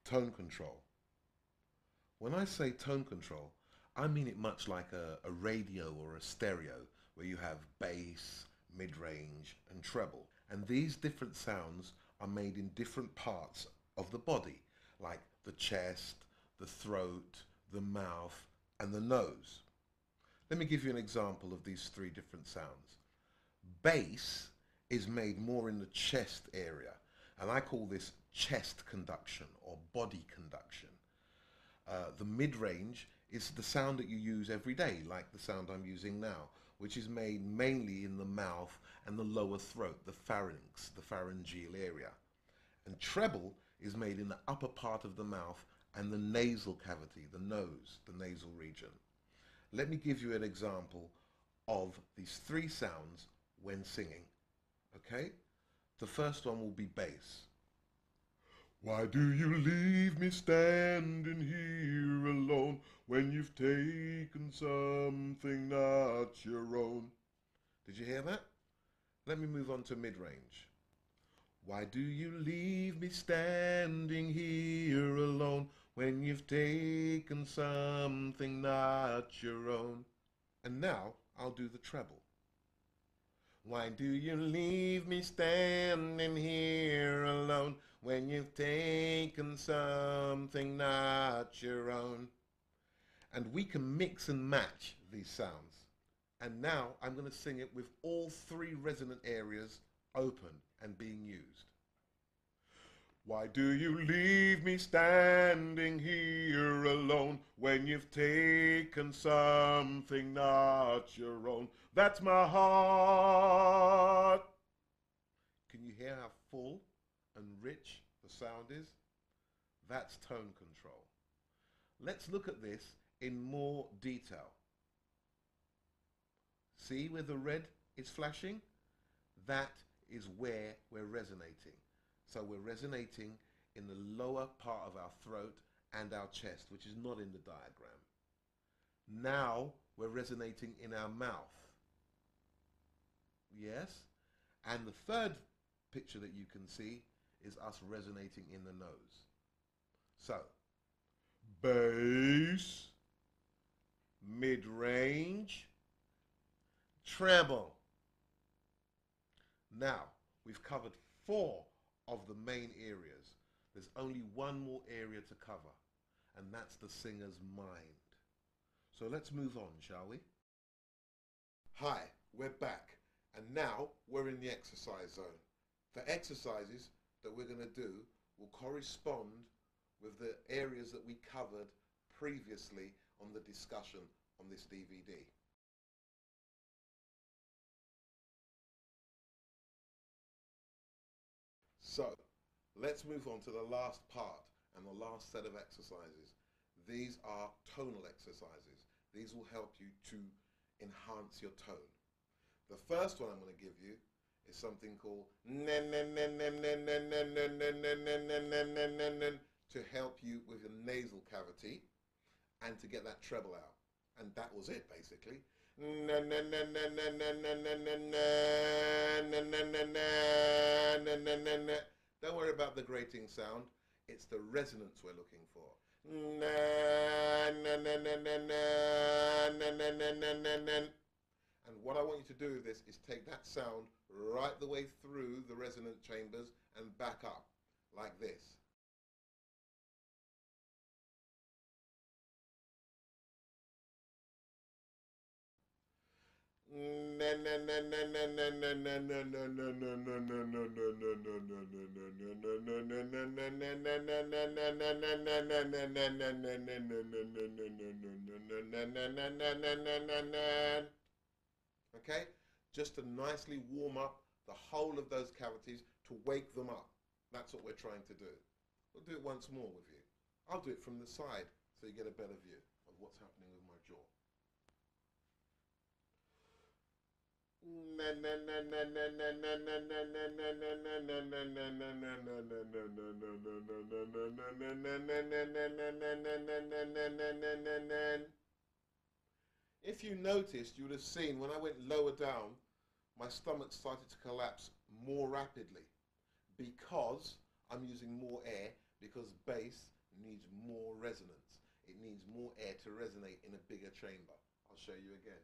Tone control. When I say tone control, I mean it much like a radio or a stereo where you have bass, mid-range and treble. And these different sounds are made in different parts of the body, like the chest, the throat, the mouth and the nose. Let me give you an example of these three different sounds. Bass is made more in the chest area, and I call this chest conduction or body conduction. The mid-range is the sound that you use every day, like the sound I'm using now, which is made mainly in the mouth and the lower throat, the pharynx, the pharyngeal area. And treble is made in the upper part of the mouth and the nasal cavity, the nose, the nasal region. Let me give you an example of these three sounds when singing. Okay? The first one will be bass. Why do you leave me standing here alone when you've taken something not your own? Did you hear that? Let me move on to mid-range. Why do you leave me standing here alone when you've taken something not your own? And now I'll do the treble. Why do you leave me standing here alone when you've taken something not your own? And we can mix and match these sounds. And now I'm going to sing it with all three resonant areas open and being used. Why do you leave me standing here alone when you've taken something not your own? That's my heart. Can you hear how full and rich the sound is? That's tone control. Let's look at this in more detail. See where the red is flashing? That is where we're resonating. So we're resonating in the lower part of our throat and our chest, which is not in the diagram. Now we're resonating in our mouth. Yes? And the third picture that you can see is us resonating in the nose. So, bass, mid-range, treble. Now, we've covered 4 of the main areas. There's only one more area to cover, and that's the singer's mind. So let's move on, shall we? Hi, we're back, and now we're in the exercise zone. The exercises that we're going to do will correspond with the areas that we covered previously on the discussion on this DVD. So, let's move on to the last part and the last set of exercises. These are tonal exercises. These will help you to enhance your tone. The first one I'm going to give you is something called to help you with your nasal cavity and to get that treble out. And that was it, basically. Don't worry about the grating sound. It's the resonance we're looking for. And what I want you to do with this is take that sound right the way through the resonant chambers and back up, like this. Okay, just to nicely warm up the whole of those cavities to wake them up. That's what we're trying to do. We'll do it once more with you. I'll do it from the side so you get a better view of what's happening with my jaw. If you noticed, you would have seen when I went lower down, my stomach started to collapse more rapidly because I'm using more air, because bass needs more resonance. It needs more air to resonate in a bigger chamber. I'll show you again.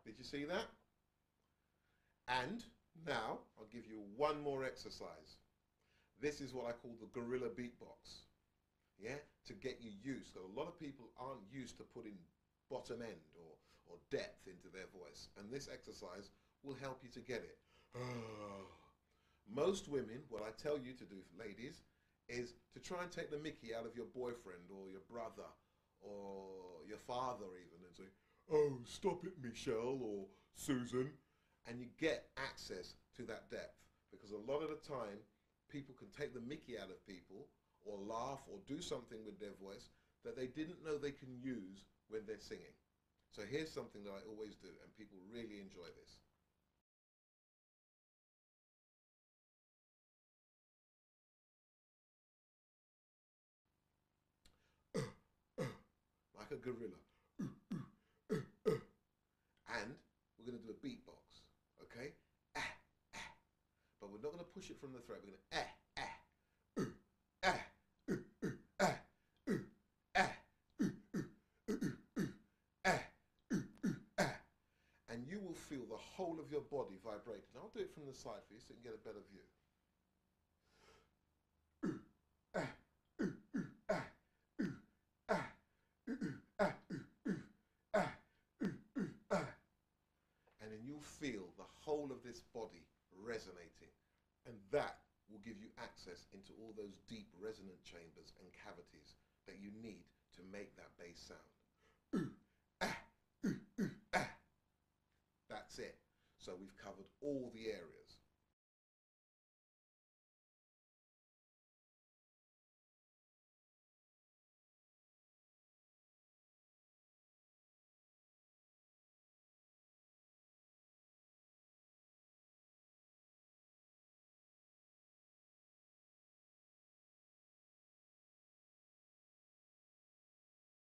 Did you see that? And now I'll give you one more exercise. This is what I call the gorilla beatbox. Yeah, to get you used. So a lot of people aren't used to putting bottom end or depth into their voice, and this exercise will help you to get it. Most women, what I tell you to do, ladies, is to try and take the mickey out of your boyfriend or your brother or your father even, and say, "Oh, stop it, Michelle or Susan," and you get access to that depth, because a lot of the time people can take the mickey out of people or laugh or do something with their voice that they didn't know they can use when they're singing. So here's something that I always do, and people really enjoy this. Like a gorilla. And we're going to do a beatbox, okay? Ah, ah. But we're not going to push it from the throat. We're going to ah, ah, ah, ah, ah, ah, ah. And you will feel the whole of your body vibrating. I'll do it from the side for you so you can get a better view. And then you'll feel the whole of this body resonating, and that will give you access into all those deep resonant chambers and cavities that you need to make that bass sound. That's it. So we've covered all the areas.